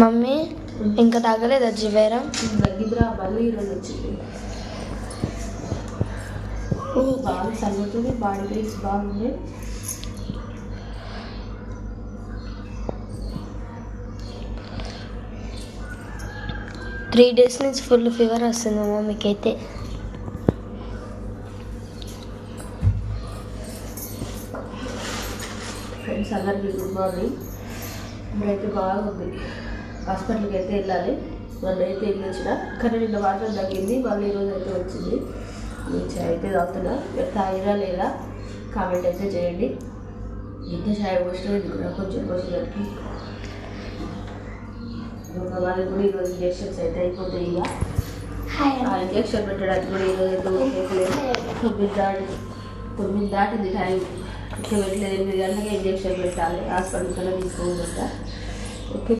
Mummy ఇంకా తగ్గలేదా జ్వరం? తగ్గిద్రా, మళ్ళీ ఈరోజు వచ్చింది. బాగా చదువుతుంది, బాడీ పెయిన్స్ బాగుంది. త్రీ డేస్ నుంచి ఫుల్ ఫీవర్ వస్తుంది మమ్మీకైతే. ఫ్రెండ్స్ అందరికీ గుడ్ మార్నింగ్. ఇప్పుడైతే బాగుంది, హాస్పిటల్కి అయితే వెళ్ళాలి. మొన్న అయితే వెళ్ళొచ్చిన, కానీ నిన్న మాత్రం తగ్గింది, మళ్ళీ ఈరోజు అయితే వచ్చింది. నేను చాయ్ అయితే తాగుతున్నా, మీరు తాగిరా లేదా కామెంట్ అయితే చేయండి. ఇంత చాయ్ పోసినా ఎందుకు కొంచెం పోసేదానికి. వాళ్ళకి కూడా ఈరోజు ఇంజక్షన్స్ అయితే అయిపోతాయి. ఇక ఆ ఇంజక్షన్ పెట్టడానికి కూడా ఈరోజు అయితే ఓకేలేదు. 9 దాటింది టైం, ఇంకా పెట్టలేదు. 8 గంటలకే ఇంజక్షన్ పెట్టాలి, హాస్పిటల్ కన్నా తీసుకోకుండా. ఓకే.